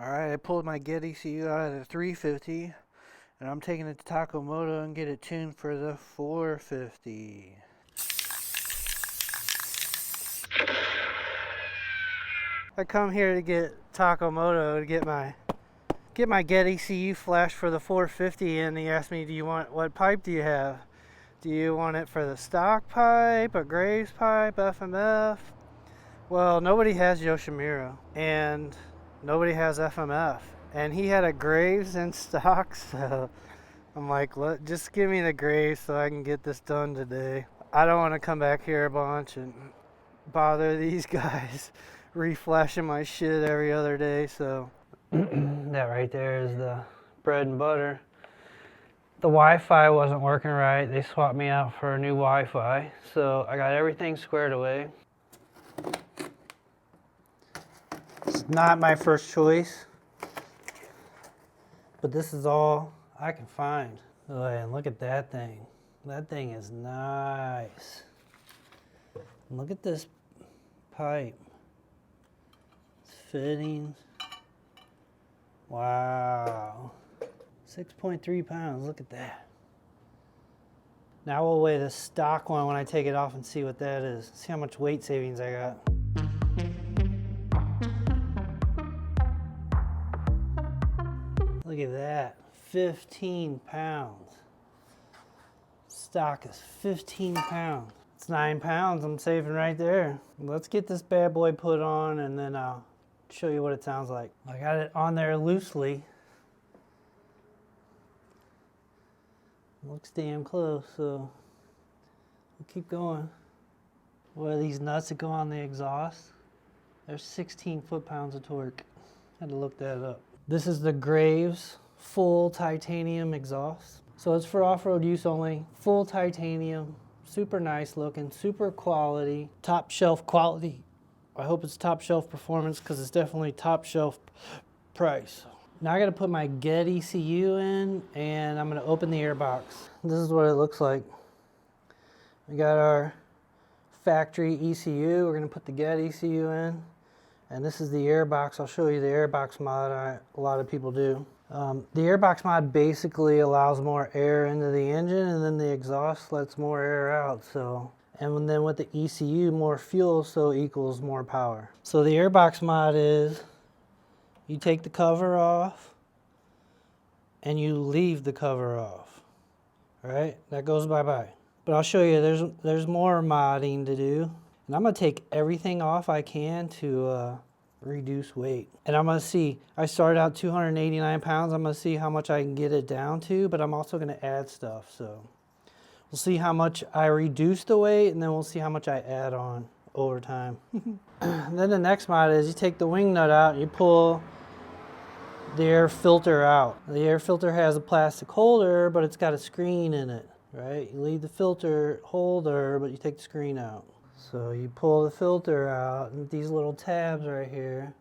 Alright, I pulled my Get ECU out of the 350 and I'm taking it to Takamoto and get it tuned for the 450. I come here to get Takamoto to get my Get ECU flash for the 450, and he asked me, what pipe do you have? Do you want it for the stock pipe, a Graves pipe, FMF? Well, nobody has Yoshimura and nobody has FMF, and he had a Graves in stock, so I'm like, just give me the Graves so I can get this done today. I don't want to come back here a bunch and bother these guys reflashing my shit every other day, so that right there is the bread and butter. The Wi-Fi wasn't working right. They swapped me out for a new Wi-Fi, so I got everything squared away. It's not my first choice, but this is all I can find. Oh, and look at that thing. That thing is nice. And look at this pipe. It's fittings. Wow. 6.3 pounds, look at that. Now we'll weigh the stock one when I take it off and see what that is. See how much weight savings I got. Look at that, 15 pounds. Stock is 15 pounds. It's 9 pounds I'm saving right there. Let's get this bad boy put on and then I'll show you what it sounds like. I got it on there loosely. Looks damn close, so we'll keep going. What are these nuts that go on the exhaust? There's 16 foot-pounds of torque. Had to look that up. This is the Graves full titanium exhaust. So it's for off-road use only. Full titanium, super nice looking, super quality, top shelf quality. I hope it's top shelf performance because it's definitely top shelf price. Now I gotta put my Get ECU in and I'm gonna open the airbox. This is what it looks like. We got our factory ECU. We're gonna put the Get ECU in. And this is the airbox. I'll show you the airbox mod a lot of people do. The airbox mod basically allows more air into the engine and then the exhaust lets more air out. And then with the ECU, more fuel, so equals more power. So the airbox mod is, you take the cover off and you leave the cover off. All right, that goes bye-bye. But I'll show you, there's more modding to do. And I'm gonna take everything off I can to reduce weight. And I'm gonna see, I started out 289 pounds. I'm gonna see how much I can get it down to, but I'm also gonna add stuff. So we'll see how much I reduce the weight and then we'll see how much I add on over time. Then the next mod is you take the wing nut out and you pull the air filter out. The air filter has a plastic holder, but it's got a screen in it, right? You leave the filter holder, but you take the screen out. So you pull the filter out and these little tabs right here,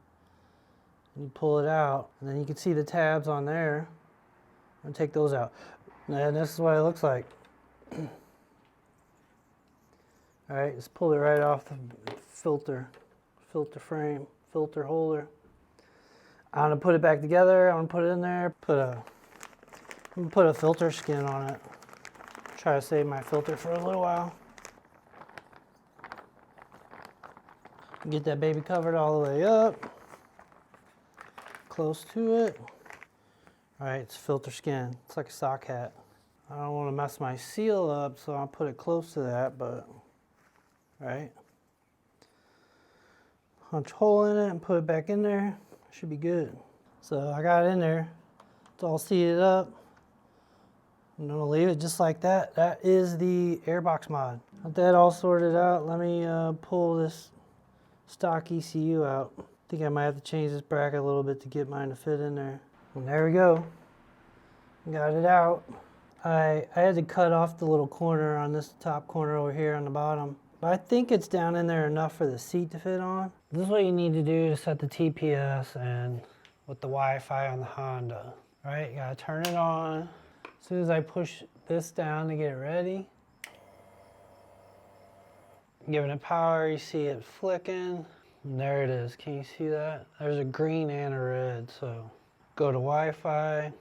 and you pull it out, and then you can see the tabs on there, and take those out. And this is what it looks like. All right, just pull it right off the filter frame, filter holder. I'm gonna put it back together. I'm gonna put it in there. I'm gonna put a filter skin on it. Try to save my filter for a little while. Get that baby covered all the way up, close to it. All right, it's filter skin. It's like a sock hat. I don't want to mess my seal up, so I'll put it close to that, but, right. Punch a hole in it and put it back in there. Should be good. So I got it in there. It's all seated up. I'm gonna leave it just like that. That is the airbox mod. With that all sorted out, let me pull this stock ECU out. I think I might have to change this bracket a little bit to get mine to fit in there. And there we go. Got it out. I had to cut off the little corner on this top corner over here on the bottom. But I think it's down in there enough for the seat to fit on. This is what you need to do to set the TPS and with the Wi-Fi on the Honda. All right, you gotta turn it on. As soon as I push this down to get it ready, giving it power, you see it flicking. And there it is. Can you see that? There's a green and a red. So go to Wi-Fi.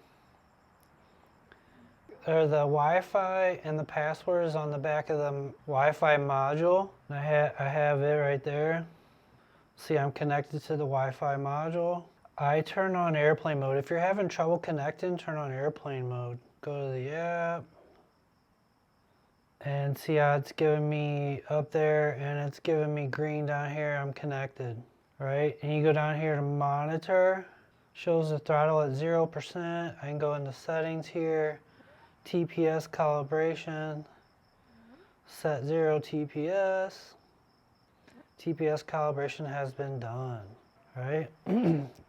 The Wi-Fi and the password is on the back of the Wi-Fi module. I have it right there. See, I'm connected to the Wi-Fi module. I turn on airplane mode. If you're having trouble connecting, turn on airplane mode. Go to the app. And see how it's giving me up there and it's giving me green down here. I'm connected, right? And you go down here to monitor. Shows the throttle at 0%. I can go into settings here. TPS calibration. Set 0 TPS. TPS calibration has been done, right?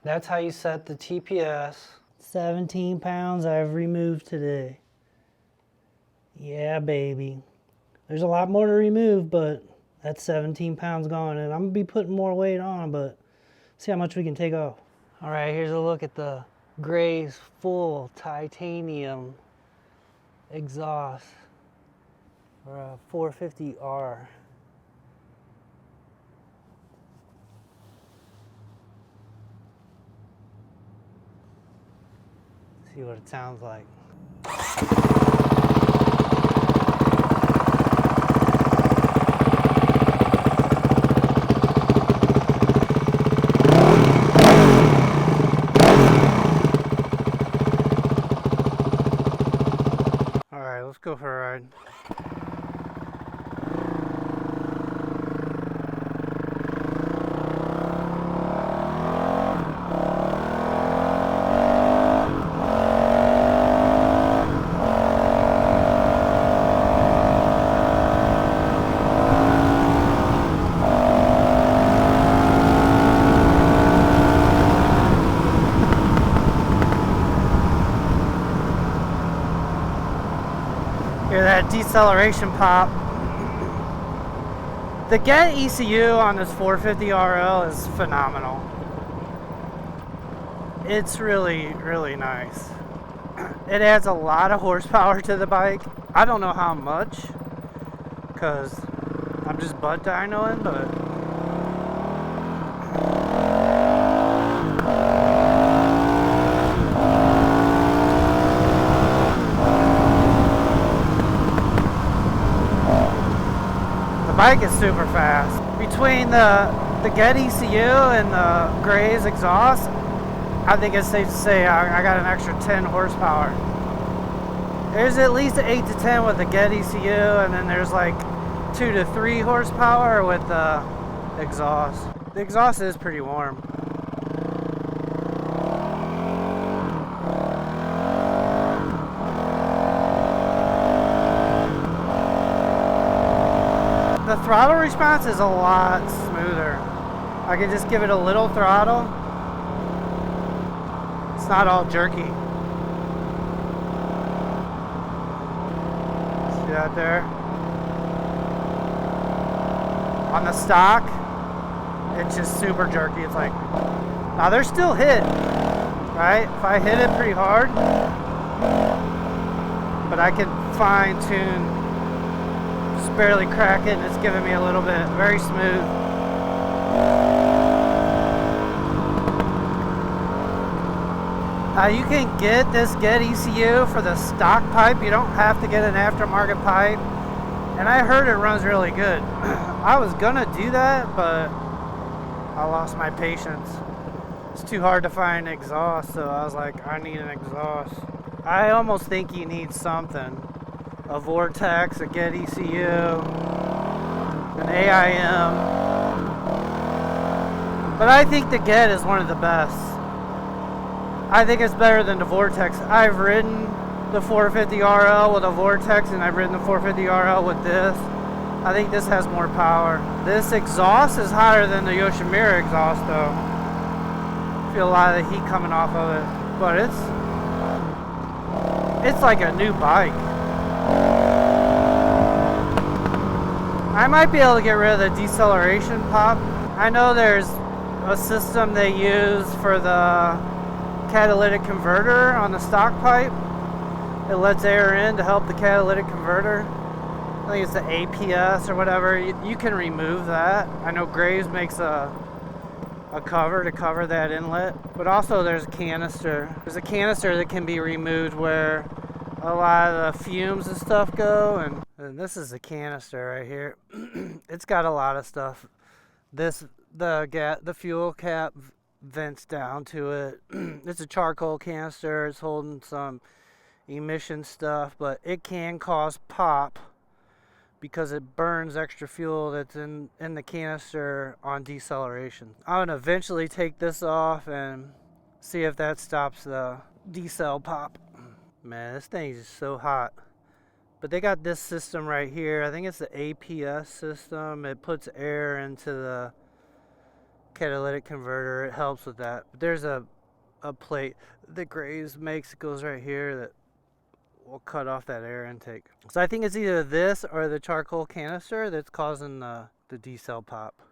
That's how you set the TPS. 17 pounds I've removed today. Yeah, baby. There's a lot more to remove, but that's 17 pounds gone, and I'm gonna be putting more weight on, but see how much we can take off. All right, here's a look at the Gray's full titanium exhaust for a 450R. See what it sounds like. All right, let's go for a ride. Hear that deceleration pop. The get ECU on this 450 RL is phenomenal. It's really, really nice. It adds a lot of horsepower to the bike. I don't know how much, because I'm just butt dynoing, but the bike is super fast. Between the Get ECU and the Gray's exhaust, I think it's safe to say I got an extra 10 horsepower. There's at least 8 to 10 with the Get ECU, and then there's like 2 to 3 horsepower with the exhaust. The exhaust is pretty warm. The throttle response is a lot smoother. I can just give it a little throttle. It's not all jerky. See that there? On the stock, it's just super jerky. It's like, now they're still hit, right? If I hit it pretty hard, but I can fine tune, just barely crack it, and it's giving me a little bit, very smooth. You can get this Get ECU for the stock pipe. You don't have to get an aftermarket pipe. And I heard it runs really good. I was gonna do that, but I lost my patience. It's too hard to find exhaust, so I was like, I need an exhaust. I almost think you need something. A Vortex, a Get ECU, an AIM. But I think the Get is one of the best. I think it's better than the Vortex. I've ridden the 450 RL with a Vortex, and I've ridden the 450 RL with this. I think this has more power. This exhaust is higher than the Yoshimura exhaust, though. I feel a lot of the heat coming off of it, but it's like a new bike. I might be able to get rid of the deceleration pop. I know there's a system they use for the catalytic converter on the stock pipe. It lets air in to help the catalytic converter. I think it's the APS or whatever. You can remove that. I know Graves makes a a cover to cover that inlet, but also there's a canister. There's a canister that can be removed where a lot of the fumes and stuff go, and this is the canister right here. It's got a lot of stuff. The fuel cap vents down to it. It's a charcoal canister. It's holding some emission stuff, but it can cause pop because it burns extra fuel that's in the canister on deceleration. I'm gonna eventually take this off and see if that stops the decel pop. Man, this thing is just so hot. But they got this system right here. I think it's the APS system. It puts air into the catalytic converter. It helps with that. But there's a plate that Graves makes. It goes right here that will cut off that air intake. So I think it's either this or the charcoal canister that's causing the decel pop.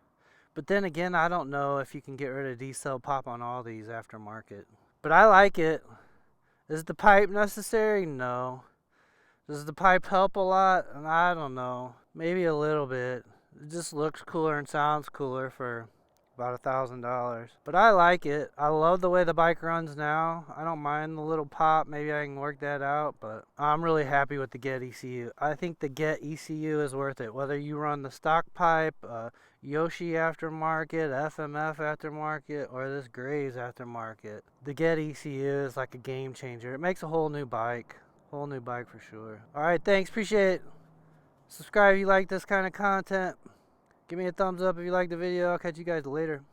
But then again, I don't know if you can get rid of decel pop on all these aftermarket. But I like it. Is the pipe necessary? No. Does the pipe help a lot? I don't know. Maybe a little bit. It just looks cooler and sounds cooler for about $1,000. But I like it. I love the way the bike runs now. I don't mind the little pop. Maybe I can work that out, but I'm really happy with the Get ECU. I think the Get ECU is worth it. Whether you run the stock pipe, Yoshi aftermarket, FMF aftermarket, or this Graves aftermarket, the Get ECU is like a game changer. It makes a whole new bike. Whole new bike for sure. Alright, thanks. Appreciate it. Subscribe if you like this kind of content. Give me a thumbs up if you like the video. I'll catch you guys later.